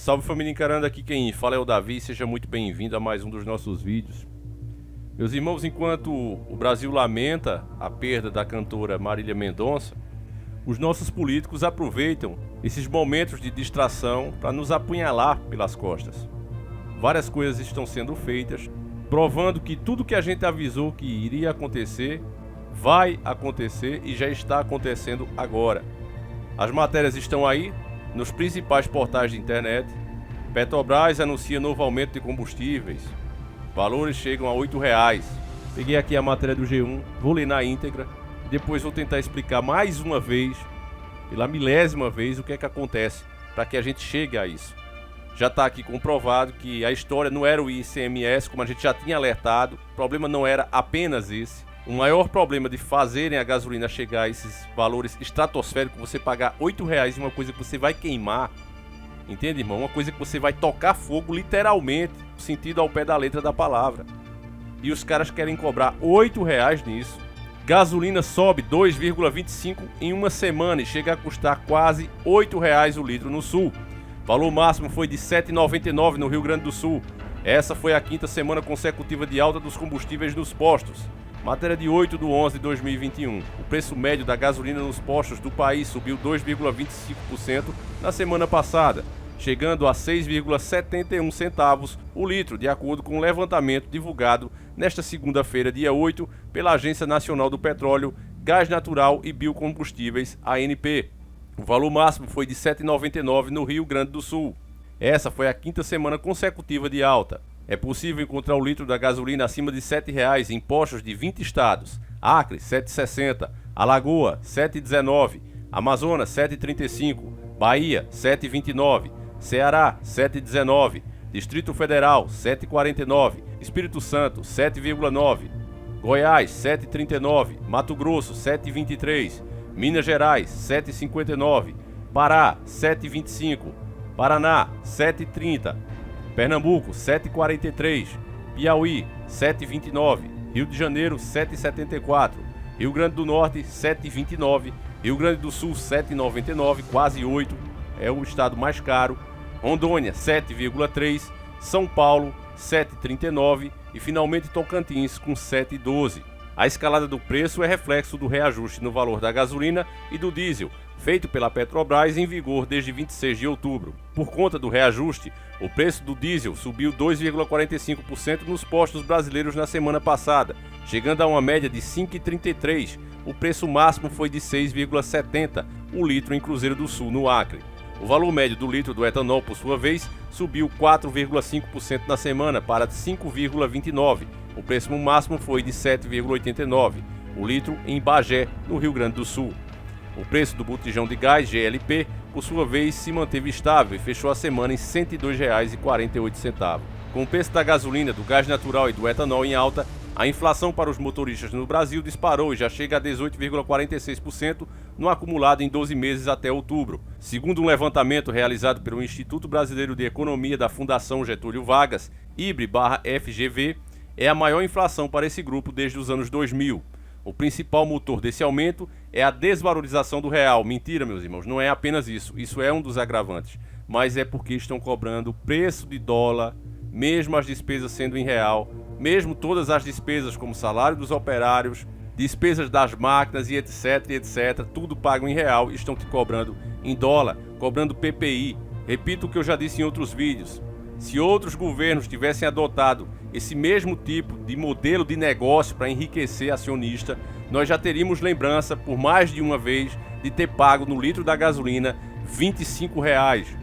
Salve família encarando, aqui quem fala é o Davi, seja muito bem-vindo a mais um dos nossos vídeos. Meus irmãos, enquanto o Brasil lamenta a perda da cantora Marília Mendonça, os nossos políticos aproveitam esses momentos de distração para nos apunhalar pelas costas. Várias coisas estão sendo feitas, provando que tudo que a gente avisou que iria acontecer, vai acontecer e já está acontecendo agora. As matérias estão aí nos principais portais de internet. Petrobras anuncia novo aumento de combustíveis. Valores chegam a R$8. Peguei aqui a matéria do G1, vou ler na íntegra. Depois vou tentar explicar mais uma vez, pela milésima vez, o que é que acontece para que a gente chegue a isso. Já está aqui comprovado que a história não era o ICMS, como a gente já tinha alertado. O problema não era apenas esse. O maior problema de fazerem a gasolina chegar a esses valores estratosféricos, você pagar R$8 em uma coisa que você vai queimar, entende, irmão? Uma coisa que você vai tocar fogo, literalmente, no sentido ao pé da letra da palavra. E os caras querem cobrar R$8 nisso. Gasolina sobe 2,25 em uma semana e chega a custar quase R$8 o litro no sul. Valor máximo foi de R$ 7,99 no Rio Grande do Sul. Essa foi a quinta semana consecutiva de alta dos combustíveis nos postos. Matéria de 8/11/2021. O preço médio da gasolina nos postos do país subiu 2,25% na semana passada, chegando a 6,71 centavos o litro, de acordo com um levantamento divulgado nesta segunda-feira, dia 8, pela Agência Nacional do Petróleo, Gás Natural e Biocombustíveis, ANP. O valor máximo foi de R$ 7,99 no Rio Grande do Sul. Essa foi a quinta semana consecutiva de alta. É possível encontrar o litro da gasolina acima de R$ 7,00 em postos de 20 estados. Acre, 7,60. Alagoa, 7,19. Amazonas, 7,35. Bahia, 7,29. Ceará, 7,19. Distrito Federal, 7,49. Espírito Santo, 7,9. Goiás, 7,39. Mato Grosso, 7,23. Minas Gerais, 7,59. Pará, 7,25. Paraná, 7,30. Pernambuco, 7,43. Piauí, 7,29. Rio de Janeiro, 7,74. Rio Grande do Norte, 7,29. Rio Grande do Sul, 7,99, quase 8. É o estado mais caro. Rondônia, 7,3. São Paulo, 7,39. E finalmente Tocantins, com 7,12. A escalada do preço é reflexo do reajuste no valor da gasolina e do diesel, feito pela Petrobras em vigor desde 26 de outubro. Por conta do reajuste, o preço do diesel subiu 2,45% nos postos brasileiros na semana passada, chegando a uma média de 5,33. O preço máximo foi de 6,70 o litro em Cruzeiro do Sul, no Acre. O valor médio do litro do etanol, por sua vez, subiu 4,5% na semana para 5,29. O preço máximo foi de 7,89 o litro em Bagé, no Rio Grande do Sul. O preço do botijão de gás GLP, por sua vez, se manteve estável e fechou a semana em R$ 102,48. Com o preço da gasolina, do gás natural e do etanol em alta, a inflação para os motoristas no Brasil disparou e já chega a 18,46% no acumulado em 12 meses até outubro. Segundo um levantamento realizado pelo Instituto Brasileiro de Economia da Fundação Getúlio Vargas, IBRE/FGV, é a maior inflação para esse grupo desde os anos 2000. O principal motor desse aumento é a desvalorização do real. Mentira, meus irmãos, não é apenas isso. Isso é um dos agravantes. Mas é porque estão cobrando preço de dólar, mesmo as despesas sendo em real, mesmo todas as despesas como salário dos operários, despesas das máquinas e etc, tudo pago em real, estão te cobrando em dólar, cobrando PPI. Repito o que eu já disse em outros vídeos. Se outros governos tivessem adotado esse mesmo tipo de modelo de negócio para enriquecer acionista, nós já teríamos lembrança por mais de uma vez de ter pago no litro da gasolina R$ 25.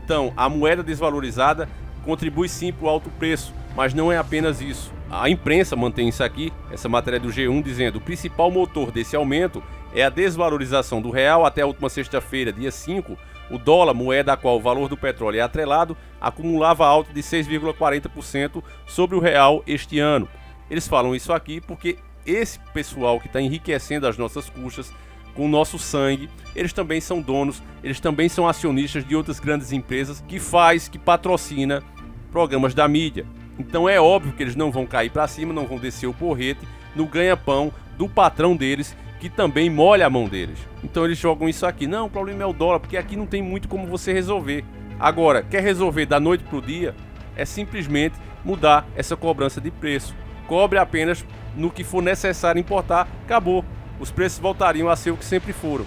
Então, a moeda desvalorizada contribui sim para o alto preço, mas não é apenas isso. A imprensa mantém isso aqui, essa matéria do G1, dizendo que o principal motor desse aumento é a desvalorização do real. Até a última sexta-feira, dia 5, o dólar, moeda a qual o valor do petróleo é atrelado, acumulava alta de 6,40% sobre o real este ano. Eles falam isso aqui porque esse pessoal que está enriquecendo as nossas custas, com o nosso sangue, eles também são donos, eles também são acionistas de outras grandes empresas que patrocina programas da mídia. Então é óbvio que eles não vão cair para cima, não vão descer o porrete no ganha-pão do patrão deles, que também molha a mão deles. Então eles jogam isso aqui. Não, o problema é o dólar, porque aqui não tem muito como você resolver. Agora, quer resolver da noite para o dia? É simplesmente mudar essa cobrança de preço. Cobre apenas no que for necessário importar, acabou. Os preços voltariam a ser o que sempre foram,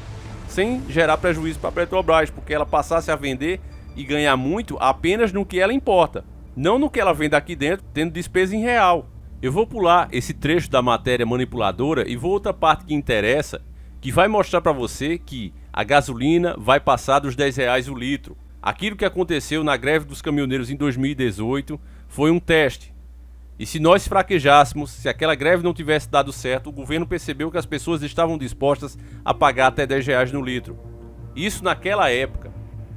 sem gerar prejuízo para a Petrobras, porque ela passasse a vender e ganhar muito apenas no que ela importa, não no que ela vende aqui dentro, tendo despesa em real. Eu vou pular esse trecho da matéria manipuladora e vou outra parte que interessa, que vai mostrar para você que a gasolina vai passar dos R$10 o litro. Aquilo que aconteceu na greve dos caminhoneiros em 2018 foi um teste. E se nós fraquejássemos, se aquela greve não tivesse dado certo, o governo percebeu que as pessoas estavam dispostas a pagar até R$10 no litro. Isso naquela época.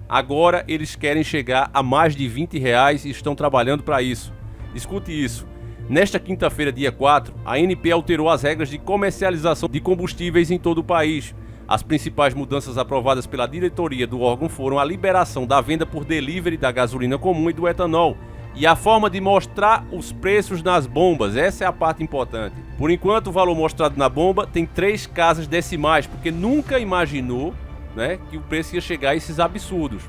Agora eles querem chegar a mais de R$20 e estão trabalhando para isso. Escute isso. Nesta quinta-feira, dia 4, a ANP alterou as regras de comercialização de combustíveis em todo o país. As principais mudanças aprovadas pela diretoria do órgão foram a liberação da venda por delivery da gasolina comum e do etanol e a forma de mostrar os preços nas bombas. Essa é a parte importante. Por enquanto, o valor mostrado na bomba tem 3 casas decimais, porque nunca imaginou, que o preço ia chegar a esses absurdos.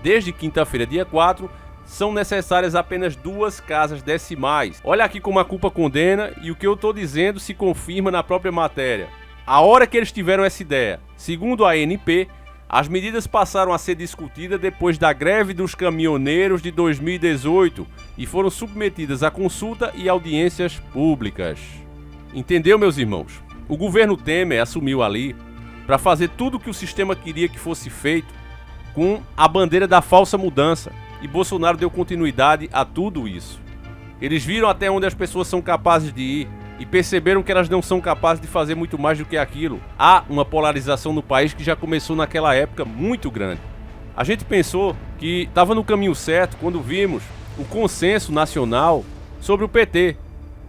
Desde quinta-feira, dia 4, são necessárias apenas 2 casas decimais. Olha aqui como a culpa condena e o que eu estou dizendo se confirma na própria matéria. A hora que eles tiveram essa ideia, segundo a ANP, as medidas passaram a ser discutidas depois da greve dos caminhoneiros de 2018 e foram submetidas a consulta e audiências públicas. Entendeu, meus irmãos? O governo Temer assumiu ali para fazer tudo o que o sistema queria que fosse feito com a bandeira da falsa mudança, e Bolsonaro deu continuidade a tudo isso. Eles viram até onde as pessoas são capazes de ir e perceberam que elas não são capazes de fazer muito mais do que aquilo. Há uma polarização no país que já começou naquela época muito grande. A gente pensou que estava no caminho certo quando vimos o consenso nacional sobre o PT.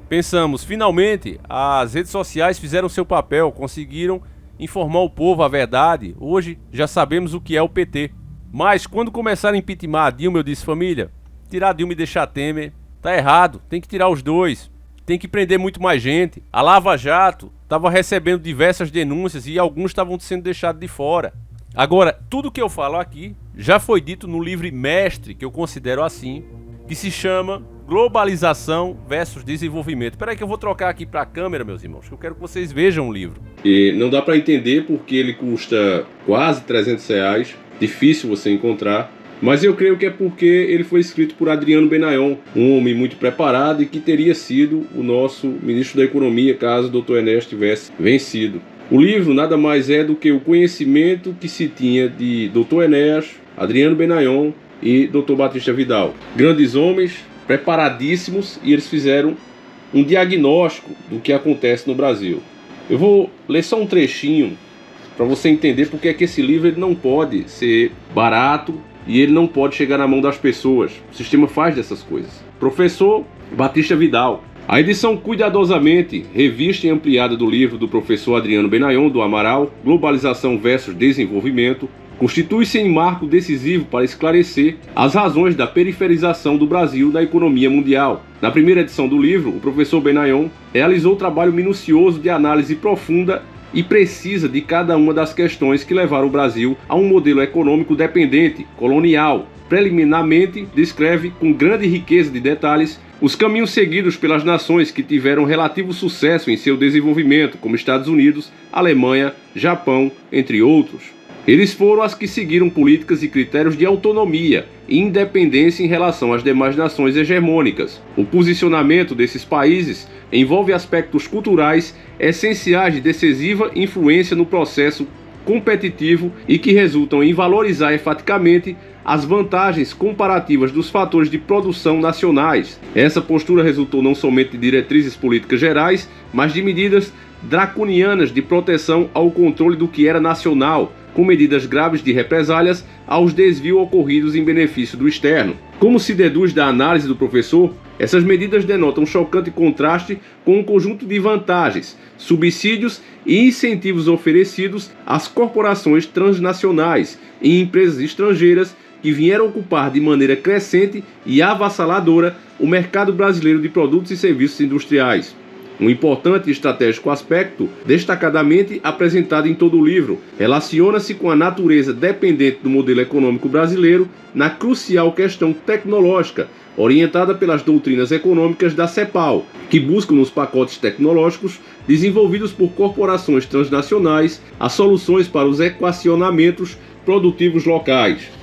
Pensamos, finalmente, as redes sociais fizeram seu papel, conseguiram informar o povo a verdade. Hoje já sabemos o que é o PT. Mas quando começaram a impeachment a Dilma, eu disse, família, tirar Dilma e deixar Temer tá errado, tem que tirar os dois. Tem que prender muito mais gente. A Lava Jato estava recebendo diversas denúncias e alguns estavam sendo deixados de fora. Agora, tudo que eu falo aqui já foi dito no livro mestre, que eu considero assim, que se chama Globalização versus Desenvolvimento. Espera aí que eu vou trocar aqui para a câmera, meus irmãos, que eu quero que vocês vejam o livro. E não dá para entender porque ele custa quase R$300, difícil você encontrar. Mas eu creio que é porque ele foi escrito por Adriano Benayon, um homem muito preparado e que teria sido o nosso ministro da Economia caso o Dr. Enéas tivesse vencido. O livro nada mais é do que o conhecimento que se tinha de Dr. Enéas, Adriano Benayon e Dr. Batista Vidal. Grandes homens, preparadíssimos, e eles fizeram um diagnóstico do que acontece no Brasil. Eu vou ler só um trechinho para você entender porque é que esse livro ele não pode ser barato, e ele não pode chegar na mão das pessoas. O sistema faz dessas coisas. Professor Batista Vidal. A edição cuidadosamente revista e ampliada do livro do professor Adriano Benayon, do Amaral, Globalização versus Desenvolvimento, constitui-se em marco decisivo para esclarecer as razões da periferização do Brasil na economia mundial. Na primeira edição do livro, o professor Benayon realizou um trabalho minucioso de análise profunda e precisa de cada uma das questões que levaram o Brasil a um modelo econômico dependente, colonial. Preliminarmente, descreve com grande riqueza de detalhes os caminhos seguidos pelas nações que tiveram relativo sucesso em seu desenvolvimento, como Estados Unidos, Alemanha, Japão, entre outros. Eles foram as que seguiram políticas e critérios de autonomia e independência em relação às demais nações hegemônicas. O posicionamento desses países envolve aspectos culturais essenciais de decisiva influência no processo competitivo e que resultam em valorizar enfaticamente as vantagens comparativas dos fatores de produção nacionais. Essa postura resultou não somente de diretrizes políticas gerais, mas de medidas draconianas de proteção ao controle do que era nacional, com medidas graves de represálias aos desvios ocorridos em benefício do externo. Como se deduz da análise do professor, essas medidas denotam um chocante contraste com um conjunto de vantagens, subsídios e incentivos oferecidos às corporações transnacionais e empresas estrangeiras que vieram ocupar de maneira crescente e avassaladora o mercado brasileiro de produtos e serviços industriais. Um importante e estratégico aspecto, destacadamente apresentado em todo o livro, relaciona-se com a natureza dependente do modelo econômico brasileiro na crucial questão tecnológica, orientada pelas doutrinas econômicas da CEPAL, que buscam nos pacotes tecnológicos desenvolvidos por corporações transnacionais as soluções para os equacionamentos produtivos locais.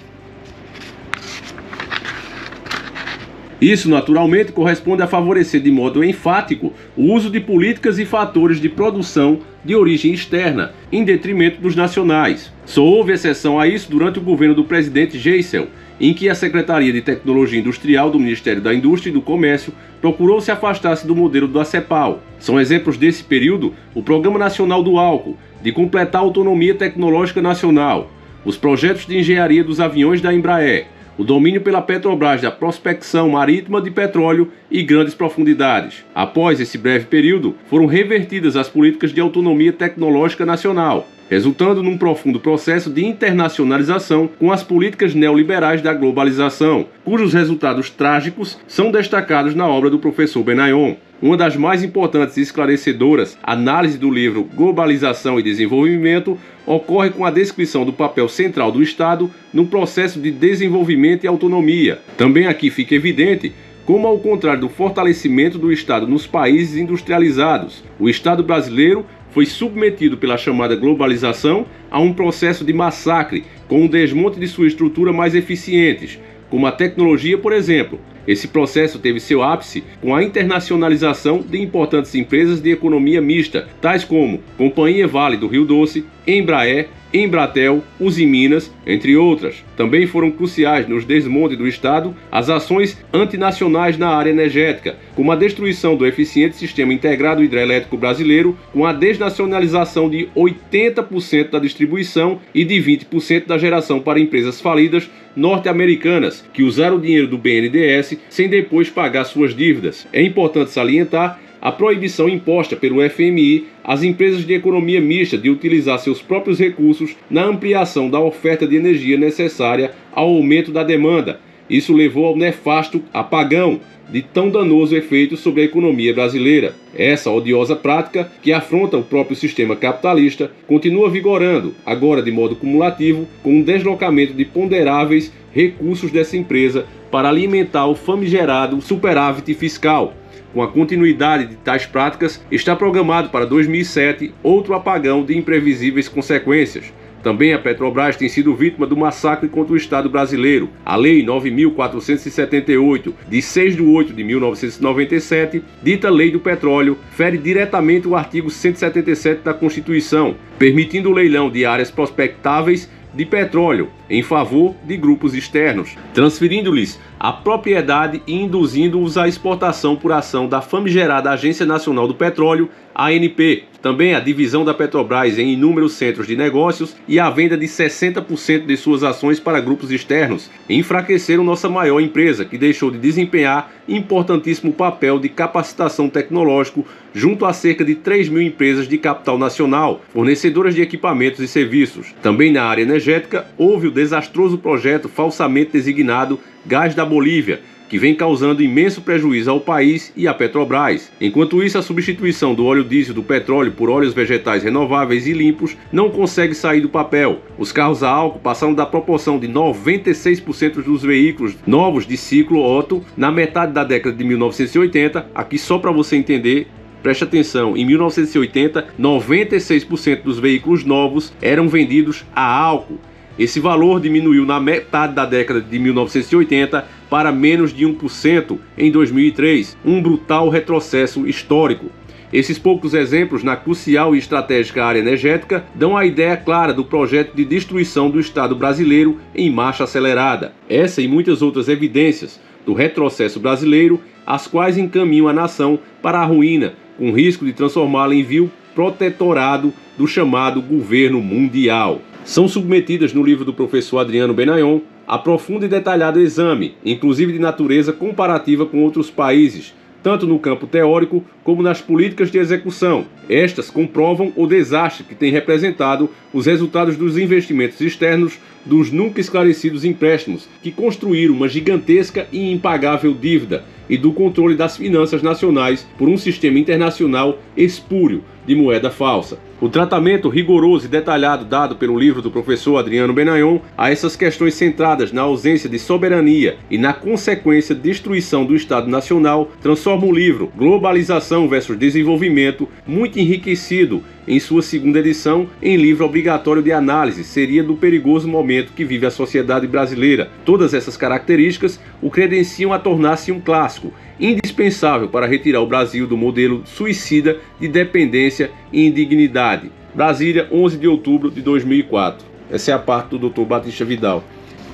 Isso, naturalmente, corresponde a favorecer de modo enfático o uso de políticas e fatores de produção de origem externa, em detrimento dos nacionais. Só houve exceção a isso durante o governo do presidente Geisel, em que a Secretaria de Tecnologia Industrial do Ministério da Indústria e do Comércio procurou se afastar-se do modelo da CEPAL. São exemplos desse período o Programa Nacional do Álcool, de completar a autonomia tecnológica nacional, os projetos de engenharia dos aviões da Embraer, o domínio pela Petrobras da prospecção marítima de petróleo e grandes profundidades. Após esse breve período, foram revertidas as políticas de autonomia tecnológica nacional, resultando num profundo processo de internacionalização com as políticas neoliberais da globalização, cujos resultados trágicos são destacados na obra do professor Benayon. Uma das mais importantes e esclarecedoras análises do livro Globalização e Desenvolvimento ocorre com a descrição do papel central do Estado no processo de desenvolvimento e autonomia. Também aqui fica evidente como, ao contrário do fortalecimento do Estado nos países industrializados, o Estado brasileiro foi submetido pela chamada globalização a um processo de massacre com um desmonte de sua estrutura mais eficientes, como a tecnologia, por exemplo. Esse processo teve seu ápice com a internacionalização de importantes empresas de economia mista, tais como Companhia Vale do Rio Doce, Embraer, Embratel, Usiminas, entre outras. Também foram cruciais nos desmontes do Estado as ações antinacionais na área energética, como a destruição do eficiente sistema integrado hidrelétrico brasileiro, com a desnacionalização de 80% da distribuição e de 20% da geração para empresas falidas norte-americanas, que usaram o dinheiro do BNDES sem depois pagar suas dívidas. É importante salientar a proibição imposta pelo FMI às empresas de economia mista de utilizar seus próprios recursos na ampliação da oferta de energia necessária ao aumento da demanda. Isso levou ao nefasto apagão de tão danoso efeito sobre a economia brasileira. Essa odiosa prática, que afronta o próprio sistema capitalista, continua vigorando, agora de modo cumulativo, com um deslocamento de ponderáveis recursos dessa empresa para alimentar o famigerado superávit fiscal. Com a continuidade de tais práticas, está programado para 2007 outro apagão de imprevisíveis consequências. Também a Petrobras tem sido vítima do massacre contra o Estado brasileiro. A Lei 9.478, de 6 de 8 de 1997, dita Lei do Petróleo, fere diretamente o artigo 177 da Constituição, permitindo o leilão de áreas prospectáveis de petróleo em favor de grupos externos, transferindo-lhes a propriedade e induzindo-os à exportação por ação da famigerada Agência Nacional do Petróleo, ANP. Também a divisão da Petrobras em inúmeros centros de negócios e a venda de 60% de suas ações para grupos externos enfraqueceram nossa maior empresa, que deixou de desempenhar importantíssimo papel de capacitação tecnológico junto a cerca de 3 mil empresas de capital nacional, fornecedoras de equipamentos e serviços. Também na área energética, houve o desastroso projeto falsamente designado Gás da Bolívia, que vem causando imenso prejuízo ao país e à Petrobras. Enquanto isso, a substituição do óleo diesel do petróleo por óleos vegetais renováveis e limpos não consegue sair do papel. Os carros a álcool passaram da proporção de 96% dos veículos novos de ciclo Otto na metade da década de 1980, aqui só para você entender. Preste atenção, em 1980, 96% dos veículos novos eram vendidos a álcool. Esse valor diminuiu na metade da década de 1980 para menos de 1% em 2003, um brutal retrocesso histórico. Esses poucos exemplos na crucial e estratégica área energética dão a ideia clara do projeto de destruição do Estado brasileiro em marcha acelerada. Essa e muitas outras evidências do retrocesso brasileiro, as quais encaminham a nação para a ruína, com risco de transformá-la em vil protetorado do chamado governo mundial. São submetidas no livro do professor Adriano Benayon a profundo e detalhado exame, inclusive de natureza comparativa com outros países, tanto no campo teórico como nas políticas de execução. Estas comprovam o desastre que tem representado os resultados dos investimentos externos dos nunca esclarecidos empréstimos, que construíram uma gigantesca e impagável dívida, e do controle das finanças nacionais por um sistema internacional espúrio de moeda falsa. O tratamento rigoroso e detalhado dado pelo livro do professor Adriano Benayon a essas questões centradas na ausência de soberania e na consequência destruição do Estado Nacional transforma o livro Globalização versus Desenvolvimento, muito enriquecido em sua segunda edição, em livro obrigatório de análise seria do perigoso momento que vive a sociedade brasileira. Todas essas características o credenciam a tornar-se um clássico indispensável para retirar o Brasil do modelo suicida de dependência e indignidade. Brasília, 11 de outubro de 2004. Essa é a parte do Dr. Batista Vidal.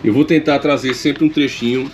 Eu vou tentar trazer sempre um trechinho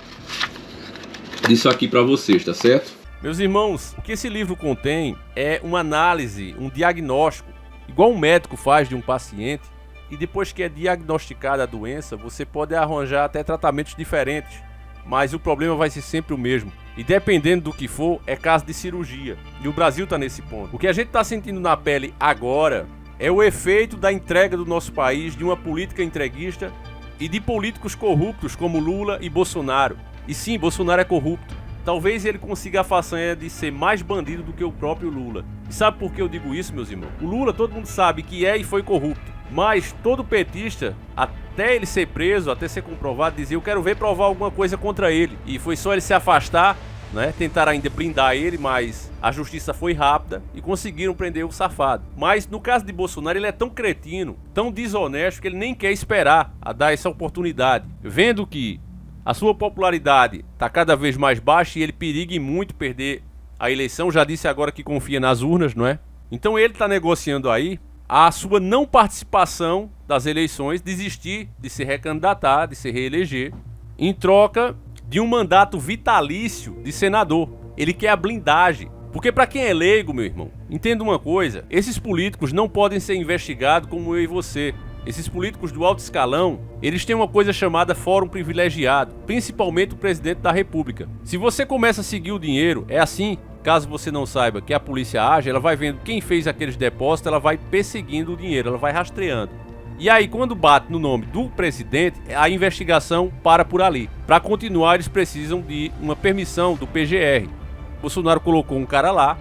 disso aqui para vocês, tá certo? Meus irmãos, o que esse livro contém é uma análise, um diagnóstico, igual um médico faz de um paciente, e depois que é diagnosticada a doença, você pode arranjar até tratamentos diferentes, mas o problema vai ser sempre o mesmo. E dependendo do que for, é caso de cirurgia. E o Brasil está nesse ponto. O que a gente está sentindo na pele agora é o efeito da entrega do nosso país de uma política entreguista e de políticos corruptos como Lula e Bolsonaro. E sim, Bolsonaro é corrupto. Talvez ele consiga a façanha de ser mais bandido do que o próprio Lula. E sabe por que eu digo isso, meus irmãos? O Lula, todo mundo sabe que é e foi corrupto. Mas todo petista, até ele ser preso, até ser comprovado, dizia: eu quero ver provar alguma coisa contra ele. E foi só ele se afastar, né? Tentaram ainda blindar ele, mas a justiça foi rápida e conseguiram prender o safado. Mas no caso de Bolsonaro, ele é tão cretino, tão desonesto, que ele nem quer esperar a dar essa oportunidade. Vendo que a sua popularidade está cada vez mais baixa e ele periga em muito perder a eleição, já disse agora que confia nas urnas, não é? Então ele está negociando aí a sua não participação das eleições, desistir de se recandidatar, de se reeleger, em troca de um mandato vitalício de senador. Ele quer a blindagem. Porque para quem é leigo, meu irmão, entenda uma coisa: esses políticos não podem ser investigados como eu e você. Esses políticos do alto escalão, eles têm uma coisa chamada fórum privilegiado, principalmente o presidente da República. Se você começa a seguir o dinheiro, é assim. Caso você não saiba que a polícia age, ela vai vendo quem fez aqueles depósitos, ela vai perseguindo o dinheiro, ela vai rastreando. E aí, quando bate no nome do presidente, a investigação para por ali. Para continuar, eles precisam de uma permissão do PGR. Bolsonaro colocou um cara lá,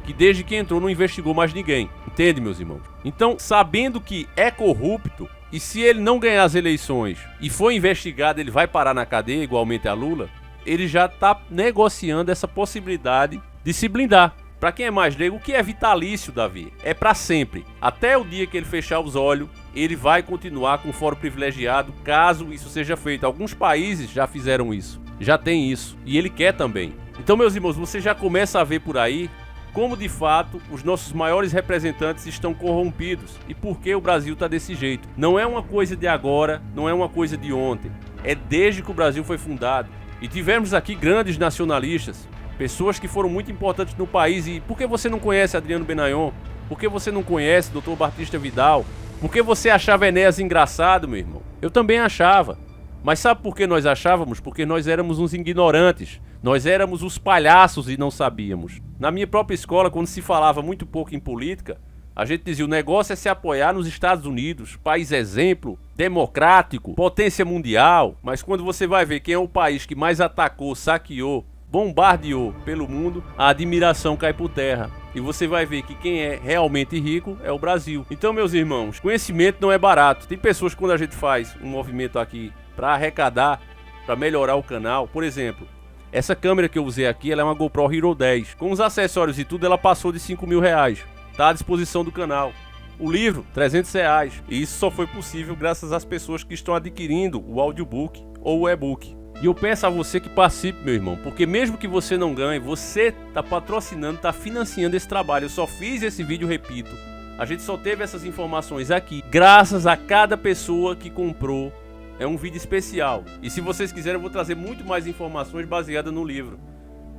que desde que entrou não investigou mais ninguém. Entende, meus irmãos? Então, sabendo que é corrupto, e se ele não ganhar as eleições e for investigado, ele vai parar na cadeia, igualmente a Lula, ele já está negociando essa possibilidade de se blindar. Para quem é mais leigo, o que é vitalício, Davi? É para sempre. Até o dia que ele fechar os olhos, ele vai continuar com o fórum privilegiado, caso isso seja feito. Alguns países já fizeram isso, já tem isso, e ele quer também. Então, meus irmãos, você já começa a ver por aí como de fato os nossos maiores representantes estão corrompidos e por que o Brasil está desse jeito. Não é uma coisa de agora, não é uma coisa de ontem, é desde que o Brasil foi fundado. E tivemos aqui grandes nacionalistas, pessoas que foram muito importantes no país. E por que você não conhece Adriano Benayon? Por que você não conhece Dr. Batista Vidal? Por que você achava Enéas engraçado, meu irmão? Eu também achava. Mas sabe por que nós achávamos? Porque nós éramos uns ignorantes. Nós éramos os palhaços e não sabíamos. Na minha própria escola, quando se falava muito pouco em política, a gente dizia: o negócio é se apoiar nos Estados Unidos, país exemplo, democrático, potência mundial. Mas quando você vai ver quem é o país que mais atacou, saqueou, bombardeou pelo mundo, a admiração cai por terra. E você vai ver que quem é realmente rico é o Brasil. Então, meus irmãos, conhecimento não é barato. Tem pessoas que, quando a gente faz um movimento aqui para arrecadar, para melhorar o canal, por exemplo, essa câmera que eu usei aqui, ela é uma GoPro Hero 10. Com os acessórios e tudo, ela passou de R$5.000. Tá à disposição do canal. O livro, R$300. E isso só foi possível graças às pessoas que estão adquirindo o audiobook ou o e-book. E eu peço a você que participe, meu irmão, porque mesmo que você não ganhe, você está patrocinando, está financiando esse trabalho. Eu só fiz esse vídeo, repito. A gente só teve essas informações aqui graças a cada pessoa que comprou. É um vídeo especial. E se vocês quiserem, eu vou trazer muito mais informações baseadas no livro.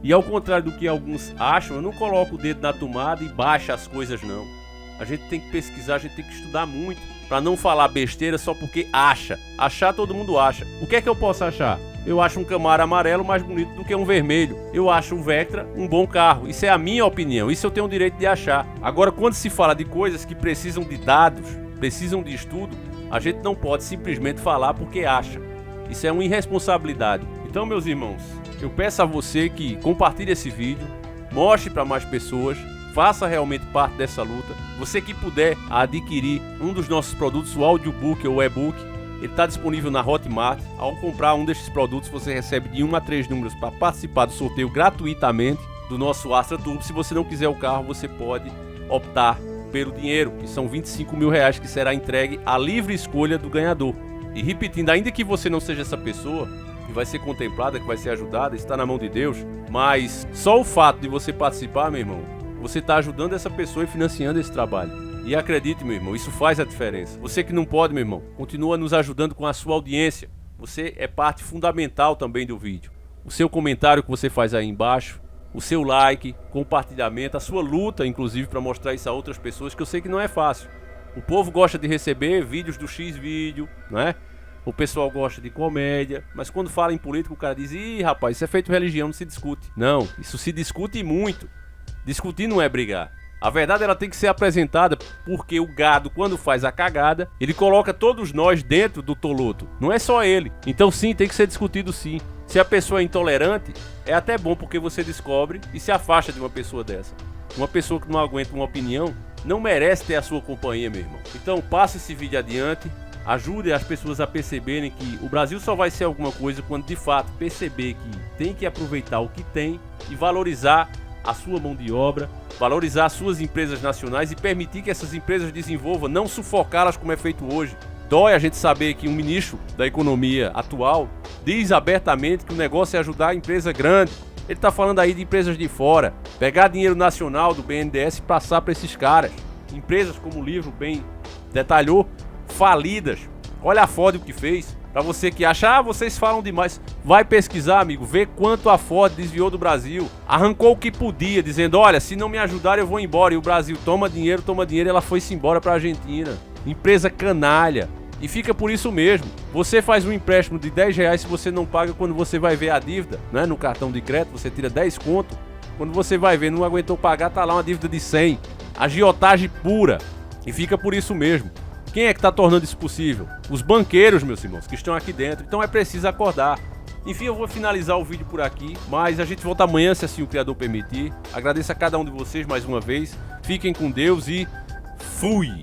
E ao contrário do que alguns acham, eu não coloco o dedo na tomada e baixa as coisas, não. A gente tem que pesquisar, a gente tem que estudar muito para não falar besteira só porque acha. Achar, todo mundo acha. O que é que eu posso achar? Eu acho um Camaro amarelo mais bonito do que um vermelho. Eu acho um Vectra um bom carro. Isso é a minha opinião. Isso eu tenho o direito de achar. Agora, quando se fala de coisas que precisam de dados, precisam de estudo, a gente não pode simplesmente falar porque acha. Isso é uma irresponsabilidade. Então, meus irmãos, Eu peço a você que compartilhe esse vídeo, mostre para mais pessoas, faça realmente parte dessa luta. Você que puder adquirir um dos nossos produtos, o audiobook ou o e-book, ele está disponível na Hotmart. Ao comprar um desses produtos, você recebe de 1 a 3 números para participar do sorteio gratuitamente do nosso Astra Turbo. Se você não quiser o carro, você pode optar pelo dinheiro, que são R$25 mil, que será entregue à livre escolha do ganhador. E repetindo, ainda que você não seja essa pessoa que vai ser contemplada, que vai ser ajudada, está na mão de Deus, mas só o fato de você participar, meu irmão, você está ajudando essa pessoa e financiando esse trabalho. E acredite, meu irmão, isso faz a diferença. Você que não pode, meu irmão, continua nos ajudando com a sua audiência. Você é parte fundamental também do vídeo. O seu comentário que você faz aí embaixo, o seu like, compartilhamento, a sua luta, inclusive, para mostrar isso a outras pessoas, que eu sei que não é fácil. O povo gosta de receber vídeos do X-Vídeo, né? O pessoal gosta de comédia, mas quando fala em política, o cara diz: ih, rapaz, isso é feito religião, não se discute. Não, isso se discute muito. Discutir não é brigar. A verdade, ela tem que ser apresentada, porque o gado, quando faz a cagada, ele coloca todos nós dentro do toloto. Não é só ele. Então sim, tem que ser discutido sim. Se a pessoa é intolerante, é até bom, porque você descobre e se afasta de uma pessoa dessa. Uma pessoa que não aguenta uma opinião não merece ter a sua companhia, meu irmão. Então passe esse vídeo adiante, ajude as pessoas a perceberem que o Brasil só vai ser alguma coisa quando de fato perceber que tem que aproveitar o que tem e valorizar a sua mão de obra, valorizar as suas empresas nacionais e permitir que essas empresas desenvolvam, não sufocá-las como é feito hoje. Dói a gente saber que um ministro da economia atual diz abertamente que o negócio é ajudar a empresa grande. Ele está falando aí de empresas de fora, pegar dinheiro nacional do BNDES e passar para esses caras. Empresas, como o livro bem detalhou, falidas. Olha a Ford o que fez. Para você que acha, vocês falam demais, vai pesquisar, amigo, vê quanto a Ford desviou do Brasil. Arrancou o que podia, dizendo: olha, se não me ajudar eu vou embora. E o Brasil toma dinheiro, ela foi-se embora para a Argentina. Empresa canalha. E fica por isso mesmo. Você faz um empréstimo de R$10, se você não paga, quando você vai ver a dívida, né, no cartão de crédito, você tira 10 conto. Quando você vai ver, não aguentou pagar, tá lá uma dívida de 100. Agiotagem pura. E fica por isso mesmo. Quem é que está tornando isso possível? Os banqueiros, meus irmãos, que estão aqui dentro. Então é preciso acordar. Enfim, eu vou finalizar o vídeo por aqui, mas a gente volta amanhã, se assim o Criador permitir. Agradeço a cada um de vocês mais uma vez. Fiquem com Deus e fui!